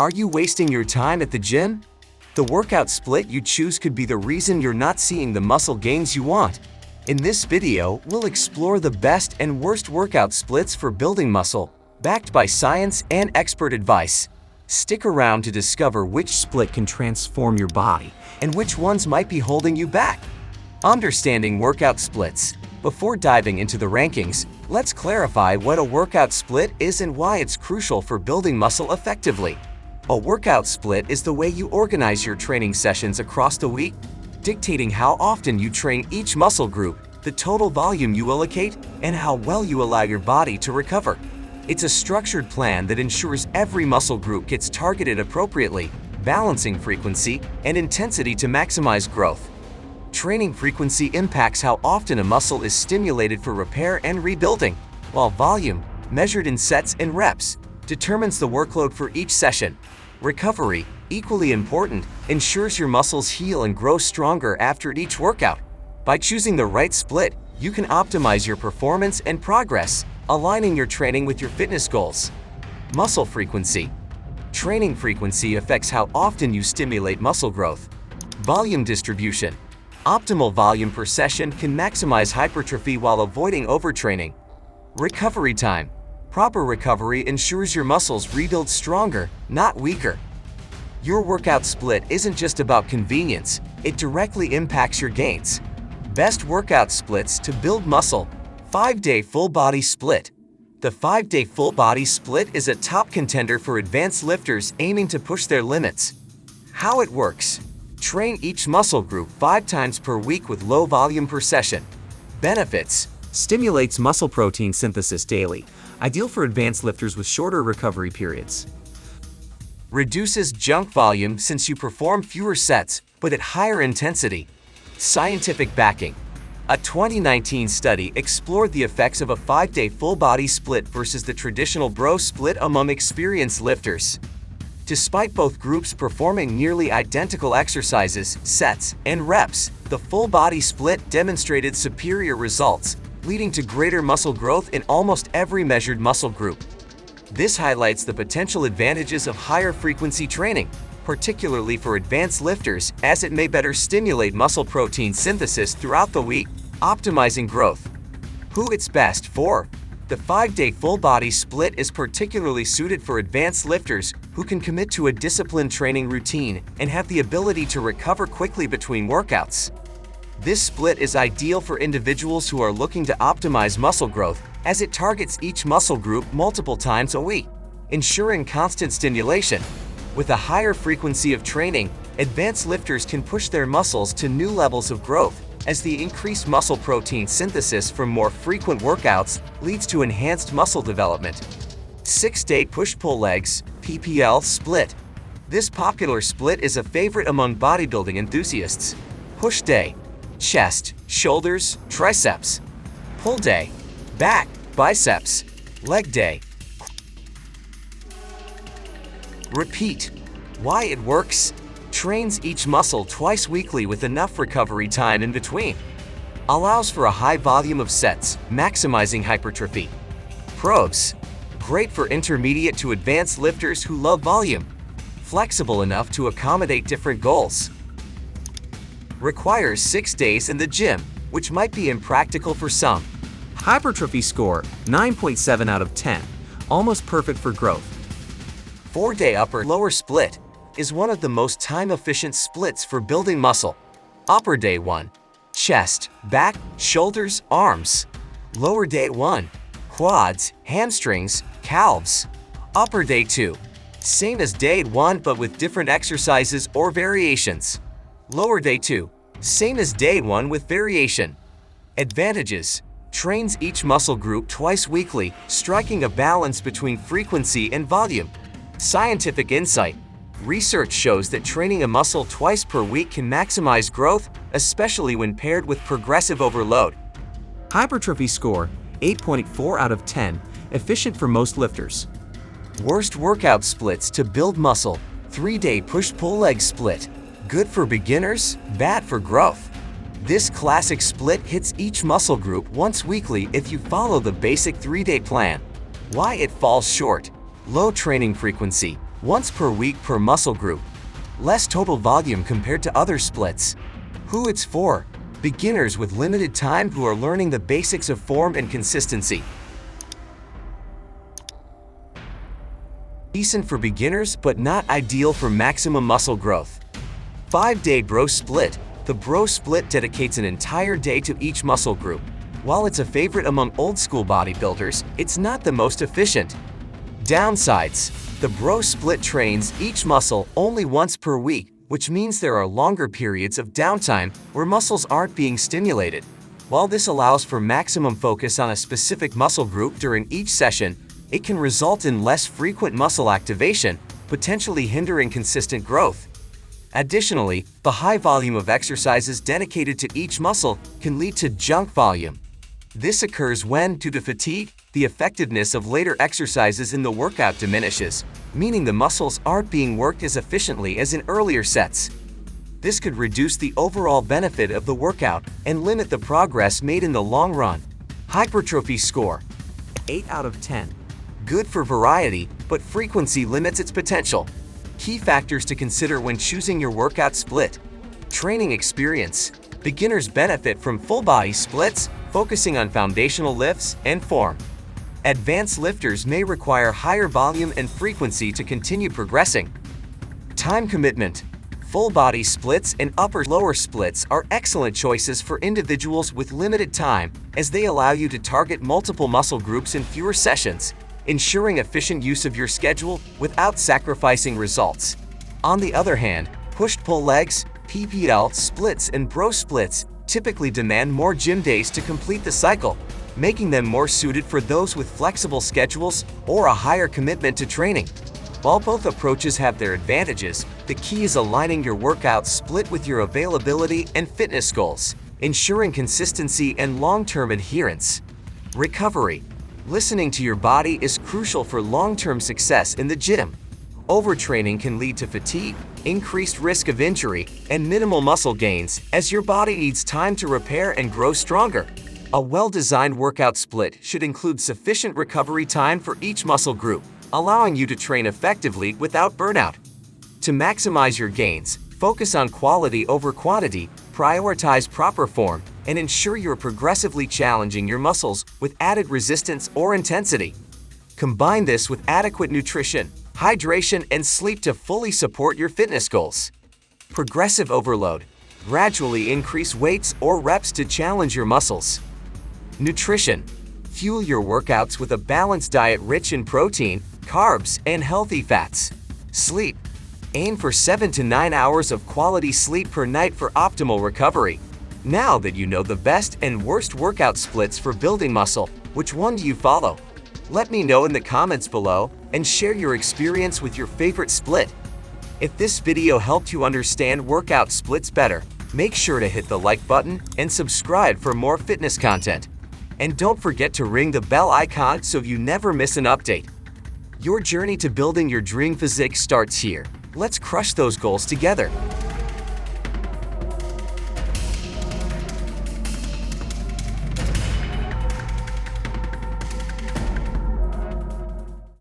Are you wasting your time at the gym? The workout split you choose could be the reason you're not seeing the muscle gains you want. In this video, we'll explore the best and worst workout splits for building muscle, backed by science and expert advice. Stick around to discover which split can transform your body and which ones might be holding you back. Understanding workout splits. Before diving into the rankings, let's clarify what a workout split is and why it's crucial for building muscle effectively. A workout split is the way you organize your training sessions across the week, dictating how often you train each muscle group, the total volume you allocate, and how well you allow your body to recover. It's a structured plan that ensures every muscle group gets targeted appropriately, balancing frequency and intensity to maximize growth. Training frequency impacts how often a muscle is stimulated for repair and rebuilding, while volume, measured in sets and reps, determines the workload for each session. Recovery, equally important, ensures your muscles heal and grow stronger after each workout. By choosing the right split, you can optimize your performance and progress, aligning your training with your fitness goals. Muscle frequency. Training frequency affects how often you stimulate muscle growth. Volume distribution. Optimal volume per session can maximize hypertrophy while avoiding overtraining. Recovery time. Proper recovery ensures your muscles rebuild stronger, not weaker. Your workout split isn't just about convenience, it directly impacts your gains. Best workout splits to build muscle. 5-day full body split. The 5-day full body split is a top contender for advanced lifters aiming to push their limits. How it works. Train each muscle group 5 times per week with low volume per session. Benefits. Stimulates muscle protein synthesis daily, ideal for advanced lifters with shorter recovery periods. Reduces junk volume since you perform fewer sets, but at higher intensity. Scientific backing. A 2019 study explored the effects of a 5-day full-body split versus the traditional bro split among experienced lifters. Despite both groups performing nearly identical exercises, sets, and reps, the full-body split demonstrated superior results, leading to greater muscle growth in almost every measured muscle group. This highlights the potential advantages of higher frequency training, particularly for advanced lifters, as it may better stimulate muscle protein synthesis throughout the week, optimizing growth. Who it's best for? The 5-day full-body split is particularly suited for advanced lifters who can commit to a disciplined training routine and have the ability to recover quickly between workouts. This split is ideal for individuals who are looking to optimize muscle growth, as it targets each muscle group multiple times a week, ensuring constant stimulation. With a higher frequency of training, advanced lifters can push their muscles to new levels of growth, as the increased muscle protein synthesis from more frequent workouts leads to enhanced muscle development. 6-day push-pull legs, PPL Split. This popular split is a favorite among bodybuilding enthusiasts. Push day. Chest, shoulders, triceps. Pull day. Back, biceps. Leg day. Repeat. Why it works? Trains each muscle twice weekly with enough recovery time in between. Allows for a high volume of sets, maximizing hypertrophy. Pros. Great for intermediate to advanced lifters who love volume. Flexible enough to accommodate different goals. Requires 6 days in the gym, which might be impractical for some. Hypertrophy score, 9.7 out of 10, almost perfect for growth. 4-day upper-lower split is one of the most time-efficient splits for building muscle. Upper day 1, chest, back, shoulders, arms. Lower day 1, quads, hamstrings, calves. Upper day 2, same as day 1 but with different exercises or variations. Lower day 2, same as day 1 with variation. Advantages. Trains each muscle group twice weekly, striking a balance between frequency and volume. Scientific insight. Research shows that training a muscle twice per week can maximize growth, especially when paired with progressive overload. Hypertrophy score, 8.4 out of 10, efficient for most lifters. Worst workout splits to build muscle. 3-day push-pull leg split. Good for beginners, bad for growth. This classic split hits each muscle group once weekly if you follow the basic 3-day plan. Why it falls short. Low training frequency. once per week per muscle group. Less total volume compared to other splits. Who it's for? Beginners with limited time who are learning the basics of form and consistency. Decent for beginners, but not ideal for maximum muscle growth. 5-day bro split. The bro split dedicates an entire day to each muscle group. While it's a favorite among old-school bodybuilders, it's not the most efficient. Downsides. The bro split trains each muscle only once per week, which means there are longer periods of downtime where muscles aren't being stimulated. While this allows for maximum focus on a specific muscle group during each session, it can result in less frequent muscle activation, potentially hindering consistent growth. Additionally, the high volume of exercises dedicated to each muscle can lead to junk volume. This occurs when, due to fatigue, the effectiveness of later exercises in the workout diminishes, meaning the muscles aren't being worked as efficiently as in earlier sets. This could reduce the overall benefit of the workout and limit the progress made in the long run. Hypertrophy score: 8 out of 10. Good for variety, but frequency limits its potential. Key factors to consider when choosing your workout split. Training experience. Beginners benefit from full-body splits, focusing on foundational lifts and form. Advanced lifters may require higher volume and frequency to continue progressing. Time commitment. Full-body splits and upper-lower splits are excellent choices for individuals with limited time, as they allow you to target multiple muscle groups in fewer sessions, ensuring efficient use of your schedule without sacrificing results. On the other hand, push-pull legs, PPL splits, and bro splits typically demand more gym days to complete the cycle, making them more suited for those with flexible schedules or a higher commitment to training. While both approaches have their advantages, the key is aligning your workout split with your availability and fitness goals, ensuring consistency and long-term adherence. Recovery. Listening to your body is crucial for long-term success in the gym. Overtraining can lead to fatigue, increased risk of injury, and minimal muscle gains, as your body needs time to repair and grow stronger. A well-designed workout split should include sufficient recovery time for each muscle group, allowing you to train effectively without burnout. To maximize your gains, focus on quality over quantity, prioritize proper form, and ensure you're progressively challenging your muscles with added resistance or intensity. Combine this with adequate nutrition, hydration, and sleep to fully support your fitness goals. Progressive overload. Gradually increase weights or reps to challenge your muscles. Nutrition. Fuel your workouts with a balanced diet rich in protein, carbs, and healthy fats. Sleep. Aim for 7 to 9 hours of quality sleep per night for optimal recovery. Now that you know the best and worst workout splits for building muscle, which one do you follow? Let me know in the comments below and share your experience with your favorite split. If this video helped you understand workout splits better, make sure to hit the like button and subscribe for more fitness content. And don't forget to ring the bell icon so you never miss an update. Your journey to building your dream physique starts here. Let's crush those goals together.